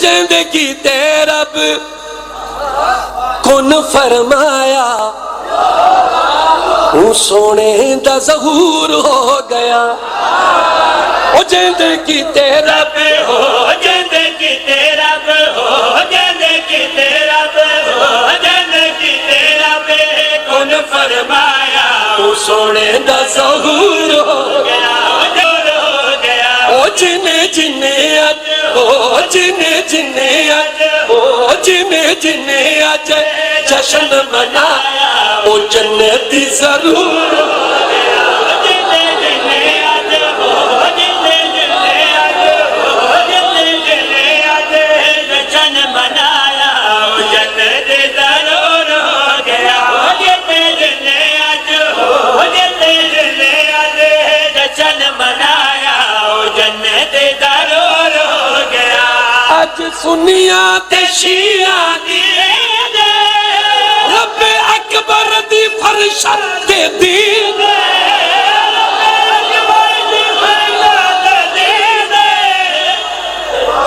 जिंदगी ते रब कुन फरमाया, सोने दा ज़हूर हो गया। ओ जिंदगी ते रब हो, जिंदगी ते रब हो, जिंदगी ते रब हो, जिंदगी ते रब कुन फरमाया, सोने दा ज़हूर हो गया। ओ जिन्ने जिन्ने अज, ओ जिन्ने जिन्ने अज, ओ जिन्ने जिन्ने अज जश्न मनाया, ओ जन्नती जरूर हो गया। जिन्ने जिन्ने अज हो, जिन्ने जिन्ने अज हो, जिन्ने जिन्ने अज जश्न मनाया, ओ जन्नती जरूर हो गया। जिन्ने जिन्ने अज हो, जिन्ने जिन्ने अज जश्न मनाया, ओ जन्नती जरूर हो गया। अज सुनिया ते शिया दी रब अकबर दी फरशत दे दीन,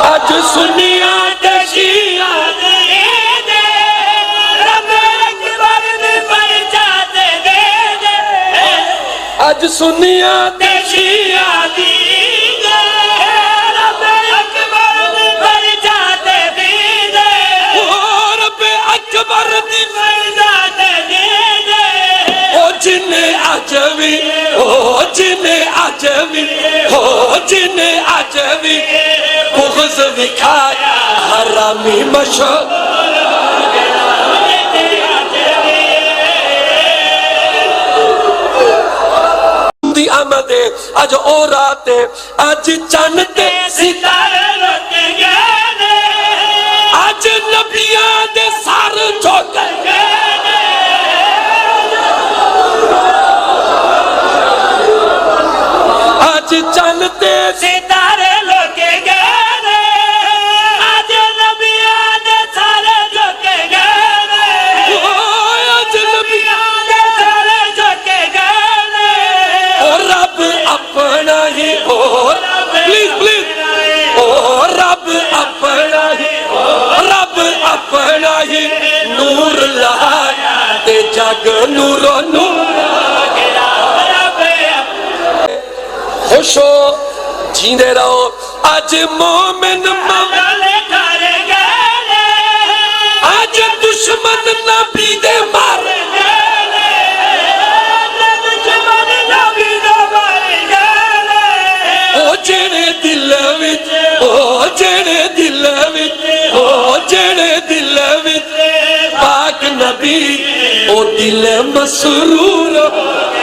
अज सुनिया ते शिया रब अकबर दी फरशत दे दे, अज सुनिया ते शिया दी रब अकबर दी फरशत दे दे, रब अकबर दी फरशत दे दे। ओ जिन्ने अज भी, ओ जिन्ने अज भी, ओ जिन्ने अज भी बुग़्ज़ विखाया हरामी मशहूर दी आमद अज ओ रात अज चन्न ते सितारे लुट गए ने, अज नबियां दे सर झुक गए। अज चन्न ते सितारे लुट गए ने, आज नबियां दे सारे झुक गए ने, अज नबियां दे सारे झुक गए ने। ओ रब अपना ही, ओ प्लीज प्लीज, ओ रब अपना ही, रब अपना ही नूर लाया ते जग नूरो नूर हो गया। खुशो जींदे रहो अज मोमिन गले कर गए ने, अज दुश्मन नबी दे मार गए ने, दुश्मन नबी दे मार गए ने। ओ जेड़े दिल विच, ओ जेड़े दिल विच, ओ जेड़े दिल विच पाक नबी ओ दिल मसरूर हो गया।